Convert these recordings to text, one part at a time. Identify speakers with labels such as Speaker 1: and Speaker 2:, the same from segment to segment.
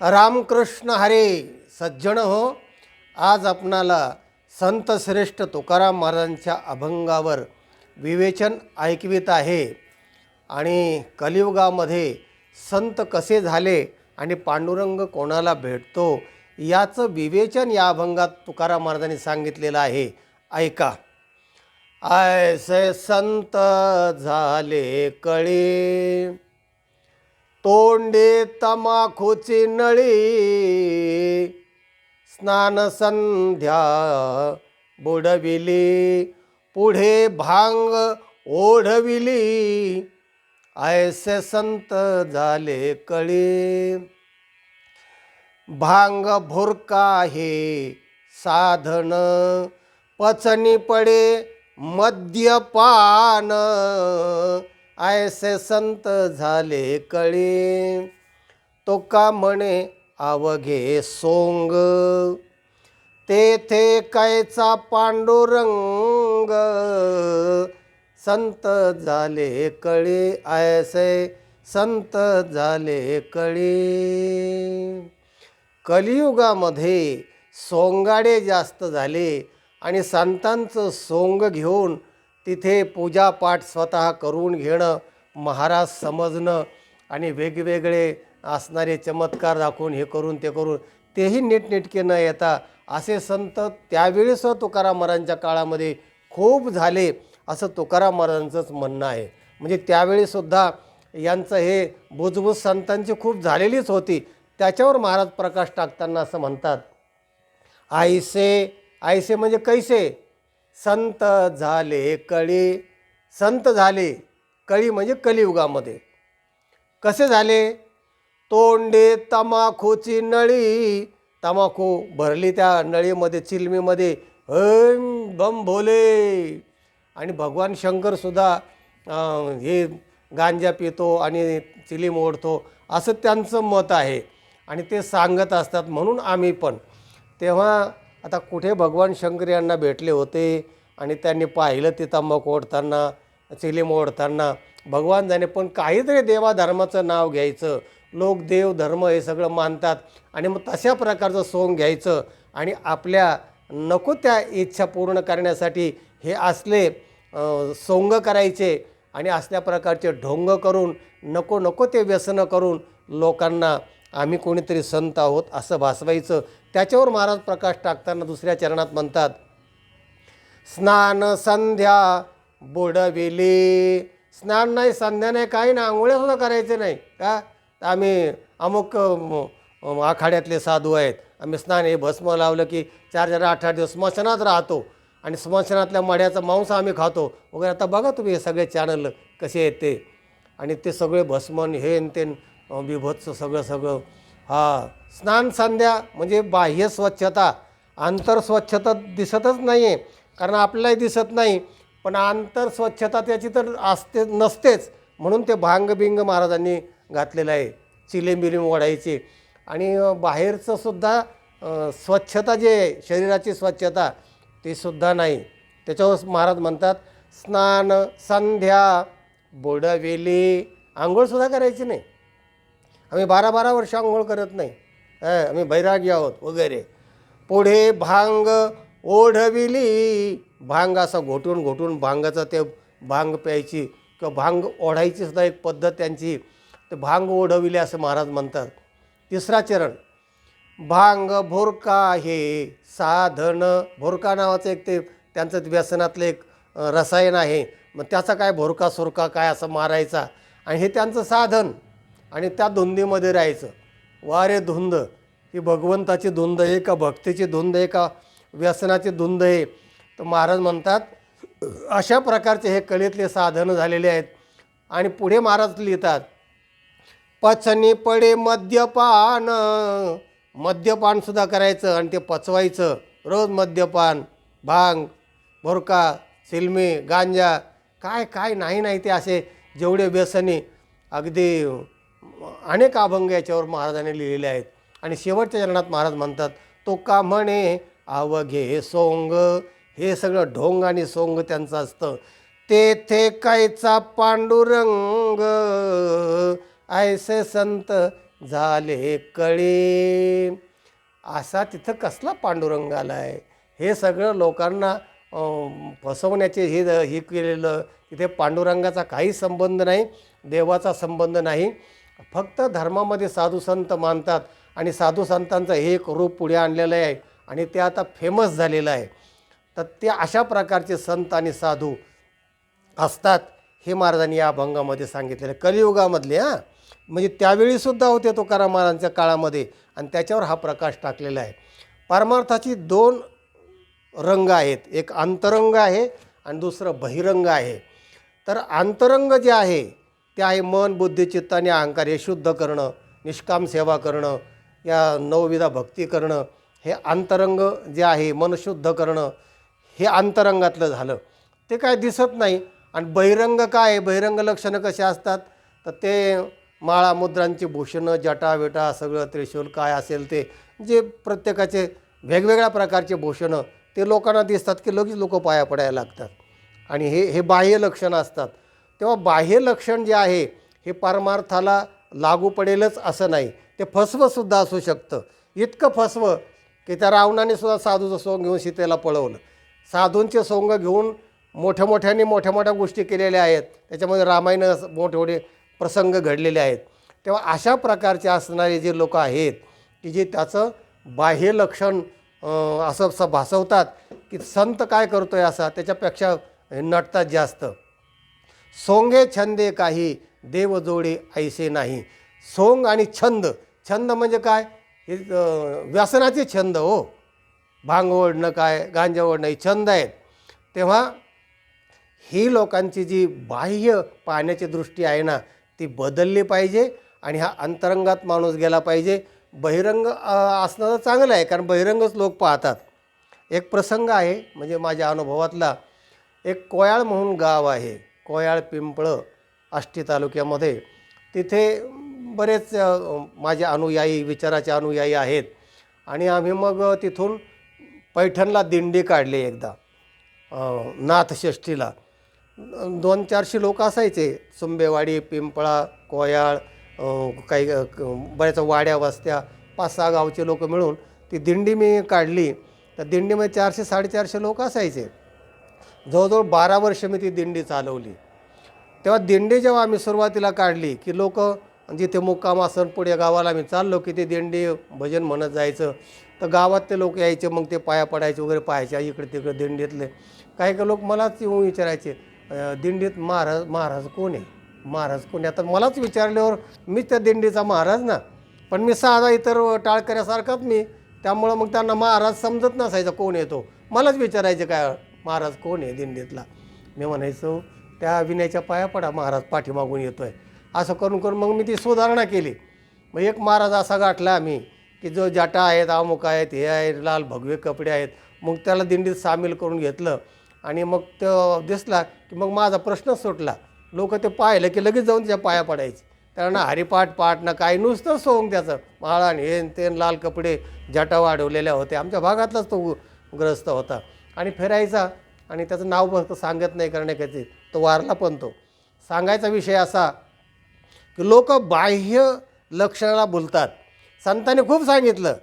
Speaker 1: रामकृष्ण हरे सज्जन हो. आज आपणाला संत श्रेष्ठ तुकाराम महाराजांच्या अभंगावर विवेचन ऐकवित आहे. आणि कलियुगामध्ये संत कसे झाले आणि पांडुरंग कोणाला भेटतो याचं विवेचन या अभंगात तुकाराम महाराजांनी सांगितलेलं आहे. ऐका. ऐसे संत झाले कळे, तोंडे तमाखूची नळी, स्नान संध्या बुडविली, पुढे भांग ओढविली. ऐसे संत झाले कळे, भांग भुरका हे साधन, पचनी पडे मद्यपान. ऐसे संत झाले कळे, तो का म्हणे अवघे सोंग, तेथे कैचा पांडुरंग. संत झाले कळे, ऐसे संत झाले कळे. कलियुगामध्ये सोंगाडे जास्त झाले आणि संतांचं सोंग घेऊन तिथे पूजापाठ स्वतः करून घेणं, महाराज समजणं आणि वेगवेगळे असणारे चमत्कार दाखवून हे करून ते करून तेही नीटनेटके न येता असे संत त्यावेळेस तुकाराम महाराजांच्या काळामध्ये खूप झाले असं तुकाराम महाराजांचंच म्हणणं आहे. म्हणजे त्यावेळीसुद्धा यांचं हे बुजबुज संतांची खूप झालेलीच होती. त्याच्यावर महाराज प्रकाश टाकताना असं म्हणतात, ऐसे म्हणजे कैसे संत झाले कळी. संत झाले कळी म्हणजे कलियुगामध्ये. कसे झाले? तोंडे तमाखूची नळी, तमाखू भरली त्या नळीमध्ये, चिलमीमध्ये, बम भोले. आणि भगवान शंकरसुद्धा हे गांजा पितो आणि चिलीम ओढतो असं त्यांचं मत आहे आणि ते सांगत असतात. म्हणून आम्ही पण तेव्हा आता कुठे भगवान शंकर यांना भेटले होते आणि त्यांनी पाहिलं ते तंबाखू ओढताना, चिलीम ओढताना. भगवान जाणे, पण काहीतरी देवाधर्माचं नाव घ्यायचं. लोक देव धर्म हे सगळं मानतात आणि मग तशा प्रकारचं सोंग घ्यायचं आणि आपल्या नको त्या इच्छा पूर्ण करण्यासाठी हे असले सोंग करायचे आणि असल्या प्रकारचे ढोंग करून नको ते व्यसनं करून लोकांना आम्ही कोणीतरी संत आहोत असं भासवायचं. त्याच्यावर महाराज प्रकाश टाकताना दुसऱ्या चरणात म्हणतात, स्नान संध्या बुडविली. स्नान नाही, संध्या नाही, काही नाही, आंघोळ्यासुद्धा करायचे नाही का. आम्ही अमुक आखाड्यातले साधू आहेत, आम्ही स्नान हे भस्म लावलं की 4-8 दिवस स्मशानात राहतो आणि स्मशानातल्या मड्याचं मांस आम्ही खातो वगैरे. आता बघा तुम्ही हे सगळे चॅनल कसे आहेत ते, आणि ते सगळे भस्मन हे ते विभत्स सगळं. स्नान संध्या म्हणजे बाह्य स्वच्छता, आंतर स्वच्छता दिसतच नाही आहे, कारण आपल्यालाही दिसत नाही. पण आंतर स्वच्छता त्याची तर नसतेच. म्हणून ते भांग महाराजांनी घातलेलं आहे, चिलेंबिलीम ओढायची. आणि बाहेरचं सुद्धा स्वच्छता जे शरीराची स्वच्छता ती सुद्धा नाही. त्याच्यावर महाराज म्हणतात, स्नान संध्या बुडविली. आंघोळसुद्धा करायची नाही. आम्ही 12 वर्ष आंघोळ करत नाही, आम्ही बैरागी आहोत वगैरे. पुढे भांग ओढविली. भांग असा घोटून भांगाचा ते भांग प्यायची किंवा भांग ओढायची सुद्धा एक पद्धत त्यांची. ते भांग ओढविली असं महाराज म्हणतात. तिसरा चरण, भांग भोरका हे साधन. भोरका नावाचं एक ते त्यांचं व्यसनातलं एक रसायन आहे. मग त्याचा काय भोरका सुरका काय असं मारायचा आणि हे त्यांचं साधन. आणि त्या धुंदीमध्ये राहायचं. वारे धुंद ही भगवंताची धुंद आहे का भक्तीची धुंद आहे का व्यसनाची धुंद आहे. तर महाराज म्हणतात अशा प्रकारचे हे कलेतले साधनं झालेले आहेत. आणि पुढे महाराज लिहितात, पचनी पडे मद्यपान. मद्यपानसुद्धा करायचं आणि ते पचवायचं. रोज मद्यपान, भांग, भोरका, सिलमी, गांजा, काय नाही ते असे जेवढे व्यसनी अगदी अनेक अभंग याच्यावर महाराजांनी लिहिलेले आहेत. आणि शेवटच्या चरणात महाराज म्हणतात, तो का म्हणे अवघे सोंग. हे सगळं ढोंग आणि सोंग त्यांचं असतं. तेथे कैचा पांडुरंग, ऐसे संत झाले कळे. असा तिथं कसला पांडुरंग आला आहे. हे सगळं लोकांना फसवण्याचे हे केलेलं. तिथे पांडुरंगाचा काही संबंध नाही, देवाचा संबंध नाही. फक्त धर्मामध्ये साधू संत मानतात आणि साधू संतांचं हे एक रूप पुढे आणलेलं आहे आणि ते आता फेमस झालेलं आहे. तर ते अशा प्रकारचे संत आणि साधू असतात हे महाराजांनी या अभंगामध्ये सांगितलेलं. कलियुगामधले म्हणजे त्यावेळीसुद्धा होते तुकाराम महाराजांच्या काळामध्ये आणि त्याच्यावर हा प्रकाश टाकलेला आहे. परमार्थाची दोन रंग आहेत, एक अंतरंग आहे आणि दुसरं बहिरंग आहे. तर अंतरंग जे आहे ते आहे मन, बुद्धी, चित्त आणि अहंकार हे शुद्ध करणं, निष्काम सेवा करणं, या नवविधा भक्ती करणं. हे अंतरंग जे आहे मन शुद्ध करणं हे अंतरंगातलं झालं. ते काय दिसत नाही. आणि बहिरंग काय आहे, बहिरंग लक्षणं कशी असतात तर ते माळा मुद्रांची भूषणं, जटा विटा सगळं त्रिशूल काय असेल ते जे प्रत्येकाचे वेगवेगळ्या प्रकारचे भूषणं ते लोकांना दिसतात की लगेच लोक पाया पडायला लागतात. आणि हे बाह्य लक्षणं असतात. तेव्हा बाह्य लक्षण जे आहे हे परमार्थाला लागू पडेलच असं नाही, ते फसवंसुद्धा असू शकतं. इतकं फसवं की त्या रावणाने सुद्धा साधूचं सोंग घेऊन सीतेला पळवलं. साधूंचे सोंग घेऊन मोठ्या मोठ्या गोष्टी केलेल्या आहेत. त्याच्यामध्ये रामायण मोठे प्रसंग घडलेले आहेत. तेव्हा अशा प्रकारचे असणारे जे लोक आहेत की जे त्याचं बाह्य लक्षण असं भासवतात की संत काय करतो आहे असा, त्याच्यापेक्षा नटतात जास्त. सोंगे छंदे काही देव जोडे ऐसे नाही. सोंग आणि छंद, छंद म्हणजे काय, हे व्यसनाचे छंद हो. भांग ओढणं काय, गांजा ओढणं हे छंद आहेत. तेव्हा ही लोकांची जी बाह्य पाहण्याची दृष्टी आहे ना ती बदलली पाहिजे आणि हा अंतरंगात माणूस गेला पाहिजे. बहिरंग असणं चांगलं आहे कारण बहिरंगच लोक पाहतात. एक प्रसंग आहे म्हणजे माझ्या अनुभवातला. एक कोयाळ म्हणून गाव आहे, कोयाळ पिंपळं आष्टी तालुक्यामध्ये. तिथे बरेच माझे अनुयायी, विचाराचे अनुयायी आहेत. आणि आम्ही मग तिथून पैठणला दिंडी काढली एकदा नाथषष्ठीला. 200-400 लोक असायचे. सुंबेवाडी, पिंपळा, कोयाळ, काही बऱ्याच वाड्या वस्त्या, 5-6 गावचे लोक मिळून ती दिंडी मी काढली. तर दिंडीमध्ये 400-450 लोक असायचे. जवळजवळ 12 वर्ष मी ती दिंडी चालवली. तेव्हा दिंडी जेव्हा आम्ही सुरुवातीला काढली की लोक जिथे मुक्काम असन पुढे गावाला आम्ही चाललो की ते दिंडी भजन म्हणत जायचं. तर गावात ते लोक यायचे, मग ते पाया पडायचे वगैरे पाहायचे इकडे तिकडे दिंडीतले. काही लोक मलाच येऊन विचारायचे दिंडीत महाराज कोण आहे, महाराज कोण आहे. आता मलाच विचारल्यावर मीच त्या दिंडीचा महाराज ना, पण मी साधा इतर टाळकऱ्यासारखाच मी. त्यामुळं मग त्यांना महाराज समजत नसायचा कोण येतो. मलाच विचारायचे काय महाराज कोण आहे दिंडीतला. मी म्हणायचो त्या विनयाच्या पाया पडा, महाराज पाठीमागून येतो आहे. असं करून करून मग मी ती सुधारणा केली. मग एक महाराज असा गाठला आम्ही की जो जटा आहेत, अमुक आहेत, हे आहेत, लाल भगवे कपडे आहेत. मग त्याला दिंडीत सामील करून घेतलं आणि मग तो दिसला की मग माझा प्रश्नच सुटला. लोक ते पाहिलं की लगेच जाऊन त्याच्या पाया पडायचे. त्यांना हरिपाठ ना काय नुसतं सोंग त्याचं माळा हे ते लाल कपडे जटा वाढवलेल्या होत्या. आमच्या भागातलाच तो ग्रस्त होता आणि फिरायचा. आणि त्याचं नाव फक्त सांगत नाही करण्यासाठी तो वारला. पण तो सांगायचा विषय असा की लोक बाह्य लक्षणाला बोलतात. संतांनी खूप सांगितलं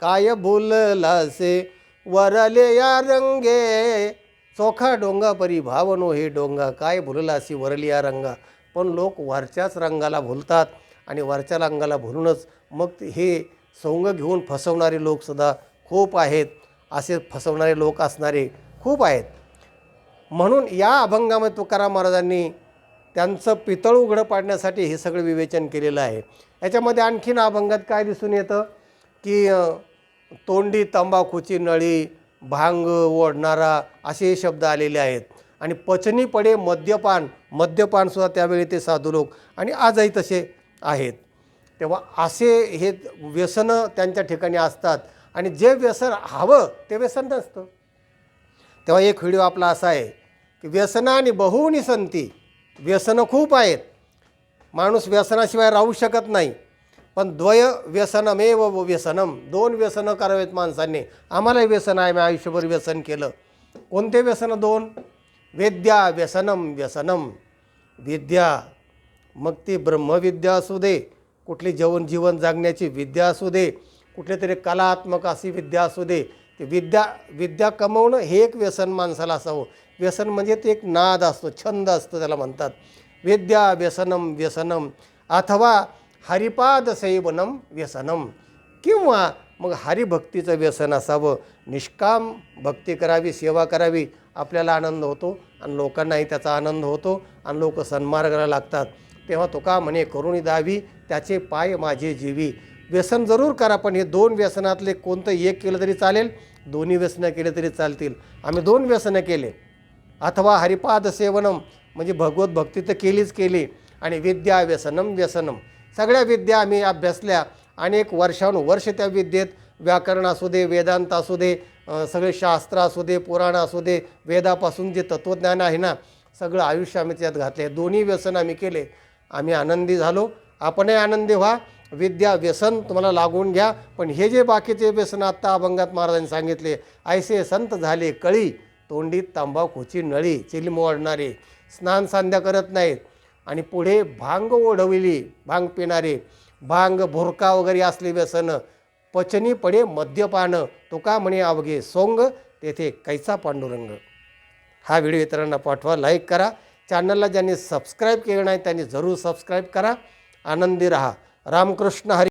Speaker 1: काय बोललासे वरले या रंगे चोखा डोंगा परी भावनो हे डोंगा काय भुललासी वरली या रंगा. पण लोक वरच्याच रंगाला भुलतात आणि वरच्या रंगाला भुलूनच मग हे सोंग घेऊन फसवणारे लोकसुद्धा खूप आहेत. असे फसवणारे लोक असणारे खूप आहेत. म्हणून या अभंगामध्ये तुकाराम महाराजांनी त्यांचं पितळ उघडं पाडण्यासाठी हे सगळं विवेचन केलेलं आहे. याच्यामध्ये आणखीन अभंगात काय दिसून येतं की तोंडी तंबाखूची नळी, भांग ओढणारा असे शब्द आलेले आहेत. आणि पचनी पडे मद्यपानसुद्धा त्यावेळी ते साधू लोक आणि आजही तसे आहेत. तेव्हा असे हे व्यसनं त्यांच्या ठिकाणी असतात आणि जे व्यसन हवं ते व्यसन नसतं. तेव्हा एक व्हिडिओ आपला असा आहे की व्यसनानी बहुनी संती. व्यसनं खूप आहेत, माणूस व्यसनाशिवाय राहू शकत नाही. पण द्वय व्यसनमेव व्यसनम, 2 व्यसनं करावेत माणसांनी. आम्हालाही व्यसन आहे, मी आयुष्यभर व्यसन केलं. कोणते व्यसनं 2? वेद्या व्यसनम व्यसनम. विद्या मग ती ब्रह्मविद्या असू दे कुठली जीवन जगण्याची विद्या असू दे, कुठली तरी कलात्मक अशी विद्या असू दे, ते विद्या कमवणं हे एक व्यसन माणसाला असावं. व्यसन म्हणजे ते एक नाद असतो, छंद असतो, त्याला म्हणतात विद्या व्यसनम व्यसनम, अथवा हरिपाद सेवनम व्यसनम, किंवा मग हरिभक्तीचं व्यसन असावं. निष्काम भक्ती करावी, सेवा करावी, आपल्याला आनंद होतो आणि लोकांनाही त्याचा आनंद होतो आणि लोक सन्मार्गाला लागतात. तेव्हा तुका म्हणे करुणी दावी, त्याचे पाय माझे जीवी. व्यसन जरूर करा, पण हे 2 व्यसनातले कोणतं एक केलं तरी चालेल, दोन्ही व्यसनं केले तरी चालतील. आम्ही 2 व्यसनं केले. अथवा हरिपाद सेवनम म्हणजे भगवत भक्ती तर केली, आणि विद्या व्यसनम व्यसनम, सगळ्या विद्या आम्ही अभ्यासल्या. अनेक वर्षानुवर्ष त्या विद्येत, व्याकरण असू दे, वेदांत असू दे, सगळे शास्त्र असू दे, पुराण असू दे, वेदापासून जे तत्त्वज्ञान आहे ना, सगळं आयुष्य आम्ही त्यात घातले. दोन्ही व्यसन आम्ही केले, आम्ही आनंदी झालो. आपणही आनंदी व्हा. विद्या व्यसन तुम्हाला लागून घ्या. पण हे जे बाकीचे व्यसन आत्ता अभंगात महाराजांनी सांगितले, ऐसे संत झाले कळी, तोंडीत तंबाखूची नळी, चिलीम ओढणारे, स्नान सांध्या करत नाहीत, आणि पुढे भांग ओढविली, भांग पिणारे, भांग भुरका वगैरे असले व्यसन, पचनी पडे मद्यपान, तुका म्हणे अवघे सोंग, तेथे कैसा पांडुरंग. हा व्हिडिओ इतरांना पाठवा, लाईक करा. चॅनलला ज्यांनी सबस्क्राईब केलं नाही त्यांनी जरूर सबस्क्राईब करा. आनंदी रहा. रामकृष्ण हरी.